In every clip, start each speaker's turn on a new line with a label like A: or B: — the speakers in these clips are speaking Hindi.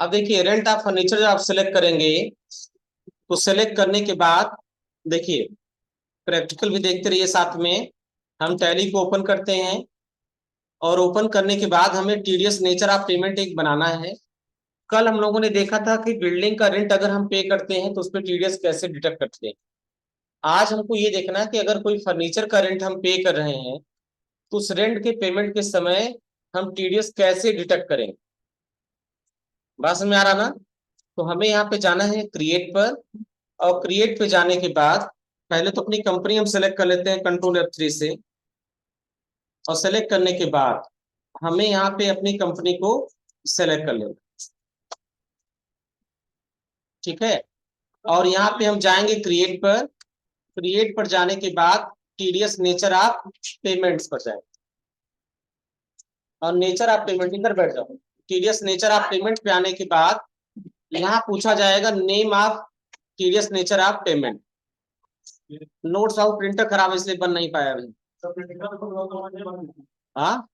A: अब देखिए रेंट ऑफ फर्नीचर जब आप सेलेक्ट करेंगे तो सेलेक्ट करने के बाद देखिए प्रैक्टिकल भी देखते रहिए साथ में। हम टैली को ओपन करते हैं और ओपन करने के बाद हमें टीडीएस नेचर ऑफ पेमेंट एक बनाना है। कल हम लोगों ने देखा था कि बिल्डिंग का रेंट अगर हम पे करते हैं तो उस पर टीडीएस कैसे डिडक्ट करते हैं। आज हमको ये देखना है कि अगर कोई फर्नीचर का रेंट हम पे कर रहे हैं तो उस रेंट के पेमेंट के समय हम टीडीएस कैसे डिडक्ट करेंगे। बात समझ में आ रहा ना। तो हमें यहाँ पे जाना है क्रिएट पर, और क्रिएट पे जाने के बाद पहले तो अपनी कंपनी हम सेलेक्ट कर लेते हैं Ctrl+F3 से, और सेलेक्ट करने के बाद हमें यहाँ पे अपनी कंपनी को सेलेक्ट कर लेना। ठीक है, और यहाँ पे हम जाएंगे क्रिएट पर। क्रिएट पर जाने के बाद टीडीएस नेचर ऑफ पेमेंट्स पर जाएंगे और नेचर ऑफ पेमेंट इधर बैठ जाओ। टीडीएस नेचर ऑफ पेमेंट पे आने के बाद यहाँ पूछा जाएगा name of TDS nature of payment. Notes out printer खराब है इसलिए बन नहीं पाया अभी। हाँ,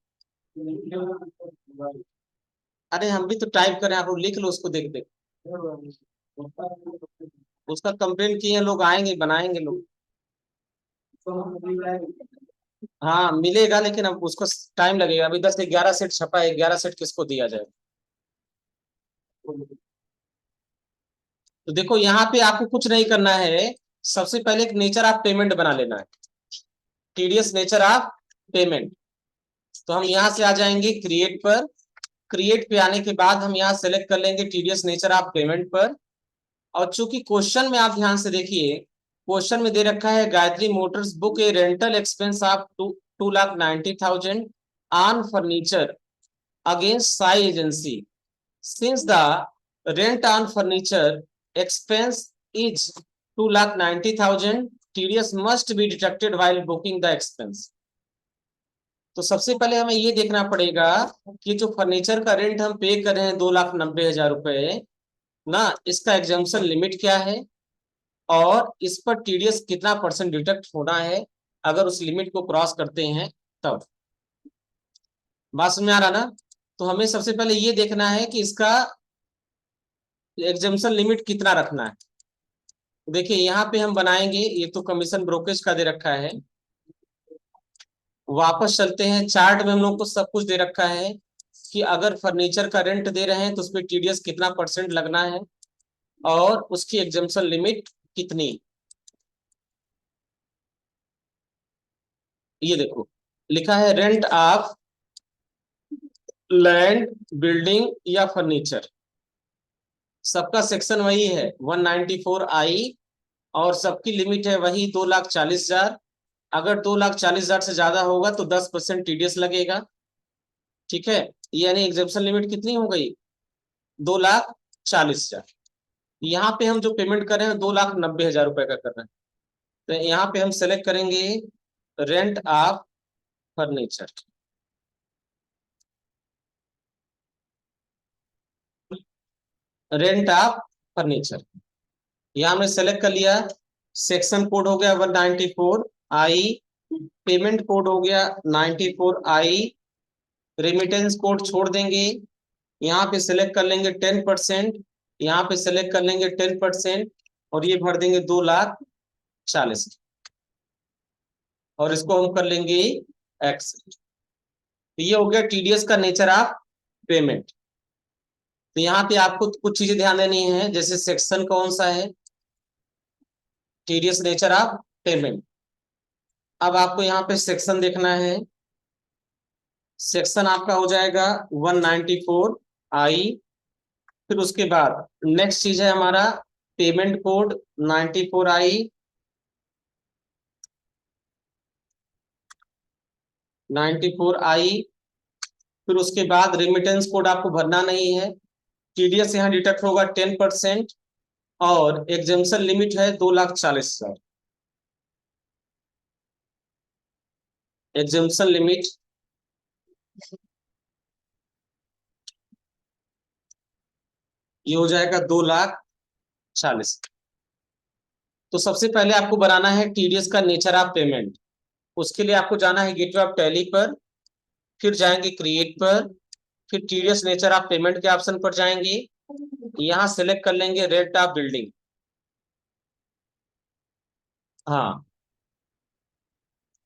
A: अरे हम भी तो टाइप करें, आप लोग लिख लो उसको देख देख। उसका कंप्लेंट किए लोग, आएंगे बनाएंगे लोग। हाँ मिलेगा, लेकिन अब उसको टाइम लगेगा। अभी 10 से 11 सेट छपा है, 11 सेट किसको दिया जाए। तो देखो यहाँ पे आपको कुछ नहीं करना है। सबसे पहले एक नेचर ऑफ पेमेंट बना लेना है, टीडीएस नेचर ऑफ पेमेंट। तो हम यहाँ से आ जाएंगे क्रिएट पर। क्रिएट पे आने के बाद हम यहाँ सेलेक्ट कर लेंगे टीडीएस नेचर ऑफ पेमेंट पर। और चूंकि क्वेश्चन में आप ध्यान से देखिए, क्वेश्चन में दे रखा है Gayatri Motors book A rental expense of 2,90,000 on furniture against Sai agency. Since the rent on furniture expense is 2,90,000, TDS must be deducted while booking the expense। तो सबसे पहले हमें ये देखना पड़ेगा कि जो फर्नीचर का रेंट हम पे कर रहे हैं 2,90,000 रुपए ना, इसका एग्जाम्पशन लिमिट क्या है और इस पर टीडीएस कितना परसेंट डिडक्ट होना है अगर उस लिमिट को क्रॉस करते हैं तब। बात समझ में आ रहा ना। तो हमें सबसे पहले ये देखना है कि इसका एग्जाम्पशन लिमिट कितना रखना है। देखिए यहाँ पे हम बनाएंगे, ये तो कमीशन ब्रोकरेज का दे रखा है। वापस चलते हैं, चार्ट में हम लोग को सब कुछ दे रखा है कि अगर फर्नीचर का रेंट दे रहे हैं तो उस पर टीडीएस कितना परसेंट लगना है और उसकी एग्जाम्पशन लिमिट कितनी। ये देखो लिखा है रेंट ऑफ लैंड, बिल्डिंग या फर्नीचर, सबका सेक्शन वही है 194I, और सबकी लिमिट है वही 2,40,000। अगर 2,40,000 से ज्यादा होगा तो 10% टीडीएस लगेगा। ठीक है, यानी एग्जेम्पशन लिमिट कितनी हो गई, 2,40,000। यहाँ पे हम जो पेमेंट कर रहे हैं 2,90,000 रुपए का कर रहे हैं। तो यहाँ पे हम सेलेक्ट करेंगे rent of furniture. Rent of furniture यहाँ हमने सेलेक्ट कर लिया। सेक्शन कोड हो गया 194I, पेमेंट कोड हो गया 94I, रेमिटेंस कोड छोड़ देंगे। यहाँ पे सेलेक्ट कर लेंगे 10%, यहाँ पे सेलेक्ट कर लेंगे 10%, और ये भर देंगे 2,40,000, और इसको हम कर लेंगे एक्स। तो ये हो गया टीडीएस का नेचर ऑफ पेमेंट। तो यहाँ पे आपको कुछ चीजें ध्यान देनी है, जैसे सेक्शन कौन सा है, टीडीएस नेचर ऑफ पेमेंट। अब आपको यहाँ पे सेक्शन देखना है, सेक्शन आपका हो जाएगा 194I। फिर उसके बाद नेक्स्ट चीज है हमारा पेमेंट कोड 94I, 94I। फिर उसके बाद रेमिटेंस कोड आपको भरना नहीं है, टीडीएस यहाँ डिडक्ट होगा 10%, और एग्जाम्पशन लिमिट है 2,40,000। एग्जाम्पशन लिमिट ये हो जाएगा 2,40,000। तो सबसे पहले आपको बनाना है टीडीएस का नेचर ऑफ पेमेंट। उसके लिए आपको जाना है गेटवे ऑफ टैली पर, फिर जाएंगे क्रिएट पर, फिर टीडीएस नेचर ऑफ पेमेंट के ऑप्शन पर जाएंगे, यहाँ सेलेक्ट कर लेंगे रेट ऑफ बिल्डिंग। हाँ,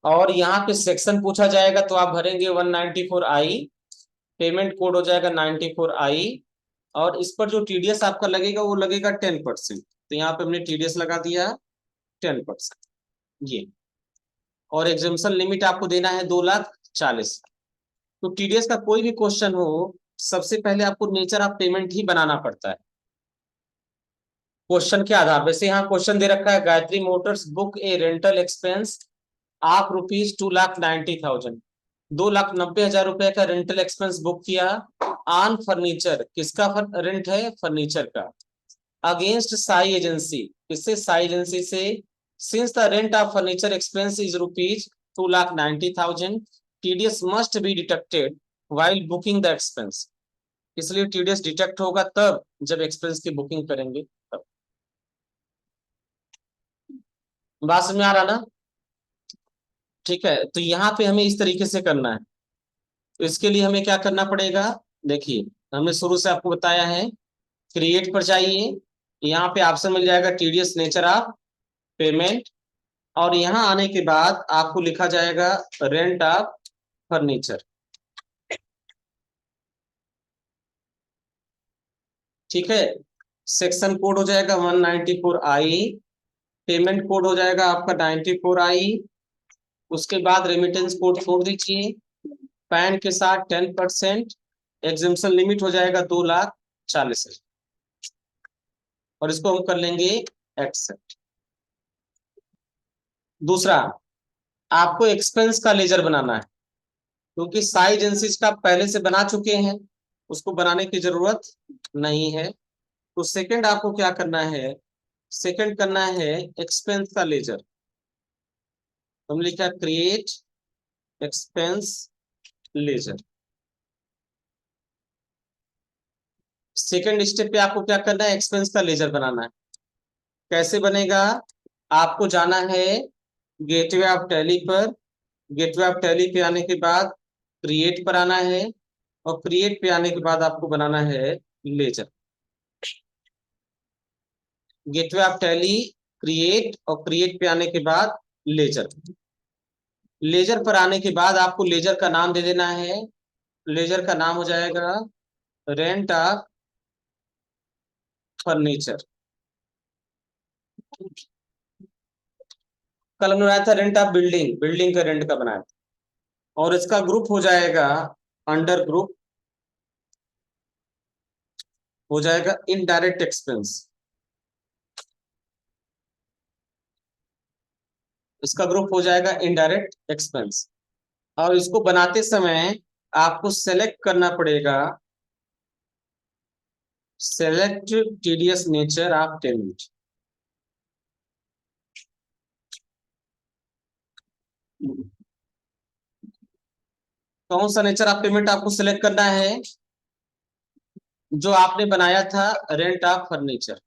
A: और यहाँ पे सेक्शन पूछा जाएगा तो आप भरेंगे 194I। पेमेंट कोड हो जाएगा 94I। और इस पर जो टीडीएस आपका लगेगा वो लगेगा 10%। तो यहाँ पे हमने टीडीएस लगा दिया 10%। ये, और एग्जाम्पशन लिमिट आपको देना है 2,40,000। तो टीडीएस का कोई भी क्वेश्चन हो, सबसे पहले आपको नेचर ऑफ पेमेंट ही बनाना पड़ता है क्वेश्चन के आधार। वैसे यहाँ क्वेश्चन दे रखा है, गायत्री मोटर्स बुक ए रेंटल एक्सपेंस आप ₹2,90,000। 2,90,000 रुपए का रेंटल एक्सपेंस बुक किया ऑन फर्नीचर। किसका रेंट है? फर्नीचर का। अगेंस्ट साई एजेंसी, किससे? साई एजेंसी से। Since the rent of furniture expense is ₹2,90,000, TDS must be detected while booking the expense. इसलिए टीडीएस डिटेक्ट होगा तब जब एक्सपेंस की बुकिंग करेंगे तब। बात समझ में आ रहा ना? ठीक है, तो यहाँ पे हमें इस तरीके से करना है। तो इसके लिए हमें क्या करना पड़ेगा? देखिए, हमने शुरू से आपको बताया है, क्रिएट पर जाइए। यहाँ पे ऑप्शन मिल जाएगा टीडीएस नेचर ऑफ पेमेंट, और यहाँ आने के बाद आपको लिखा जाएगा रेंट ऑफ फर्नीचर। ठीक है, सेक्शन कोड हो जाएगा 194I। पेमेंट कोड हो जाएगा आपका 94I। उसके बाद रेमिटेंस कोड छोड़ दीजिए, पैन के साथ 10%। एग्जाम्पशन लिमिट हो जाएगा 2,40,000, और इसको हम कर लेंगे एक्सेप्ट। दूसरा, आपको एक्सपेंस का लेजर बनाना है, क्योंकि साई एजेंसीज का पहले से बना चुके हैं, उसको बनाने की जरूरत नहीं है। तो सेकंड आपको क्या करना है? सेकंड करना है एक्सपेंस का लेजर। हमने लिखा create expense ledger. Second step पे आपको क्या करना है? एक्सपेंस का लेजर बनाना है। कैसे बनेगा? आपको जाना है गेटवे ऑफ टैली पर। गेटवे ऑफ टैली पे आने के बाद क्रिएट पर आना है, और क्रिएट पे आने के बाद आपको बनाना है ledger. Gateway of Tally, create, और क्रिएट पे आने के बाद लेजर। लेजर पर आने के बाद आपको लेजर का नाम दे देना है। लेजर का नाम हो जाएगा रेंट ऑफ फर्नीचर। कल हमने बनाया था रेंट ऑफ बिल्डिंग, बिल्डिंग का रेंट का बनाया था। और इसका ग्रुप हो जाएगा, अंडर ग्रुप हो जाएगा इनडायरेक्ट एक्सपेंस। इसका ग्रुप हो जाएगा इनडायरेक्ट एक्सपेंस। और इसको बनाते समय आपको सेलेक्ट करना पड़ेगा, select TDS nature of payment. कौन सा नेचर ऑफ पेमेंट आपको सिलेक्ट करना है? जो आपने बनाया था रेंट ऑफ फर्नीचर,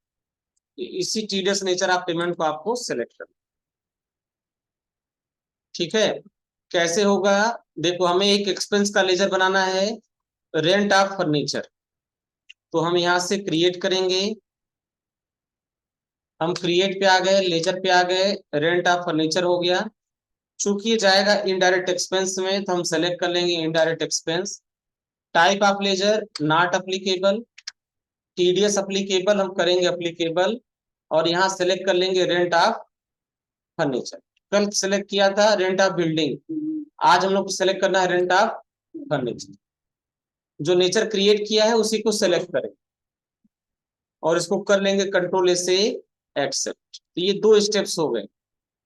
A: इसी टीडीएस नेचर ऑफ पेमेंट को आपको सिलेक्ट करना। ठीक है, कैसे होगा? देखो, हमें एक एक्सपेंस का लेजर बनाना है, रेंट ऑफ फर्नीचर। तो हम यहां से क्रिएट करेंगे। हम क्रिएट पे आ गए, लेजर पे आ गए, रेंट ऑफ फर्नीचर हो गया। चूंकि ये जाएगा इनडायरेक्ट एक्सपेंस में, तो हम सेलेक्ट कर लेंगे indirect expense. Type of ledger not applicable, TDS applicable हम करेंगे अप्लीकेबल, और यहाँ सेलेक्ट कर लेंगे रेंट ऑफ फर्नीचर। कल सेलेक्ट किया था रेंट ऑफ बिल्डिंग, आज हम लोग को सेलेक्ट करना है रेंट ऑफ फर्नीचर। जो नेचर क्रिएट किया है उसी को सेलेक्ट करें, और इसको कर लेंगे कंट्रोल ए से एक्सेप्ट। तो ये दो स्टेप्स हो गए।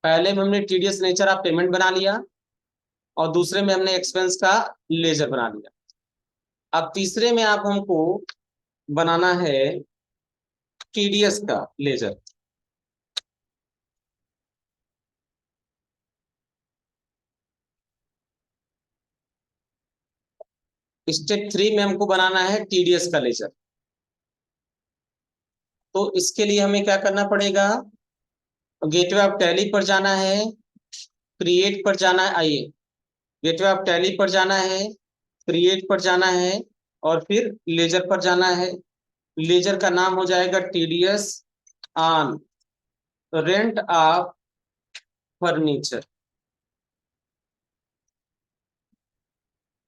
A: पहले में हमने टीडीएस नेचर ऑफ पेमेंट बना लिया, और दूसरे में हमने एक्सपेंस का लेजर बना लिया। अब तीसरे में आप हमको बनाना है टीडीएस का लेजर। स्टेप 3 में हमको बनाना है टीडीएस का लेजर। तो इसके लिए हमें क्या करना पड़ेगा? गेटवे ऑफ टैली पर जाना है, क्रिएट पर जाना है। आइए, गेटवे ऑफ टैली पर जाना है, क्रिएट पर जाना है, और फिर लेजर पर जाना है। लेजर का नाम हो जाएगा TDS on rent of furniture.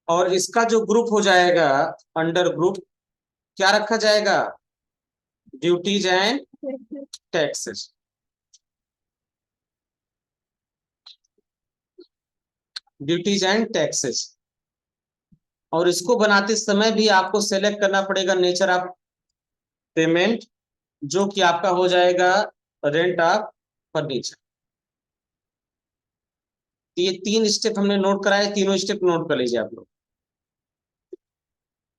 A: और इसका जो ग्रुप हो जाएगा, अंडर ग्रुप क्या रखा जाएगा, duties and taxes. Duties and taxes. और इसको बनाते समय भी आपको सेलेक्ट करना पड़ेगा नेचर ऑफ पेमेंट, जो कि आपका हो जाएगा रेंट ऑफ फर्नीचर। ये 3 स्टेप हमने नोट कराए, तीनों स्टेप नोट कर लीजिए आप लोग।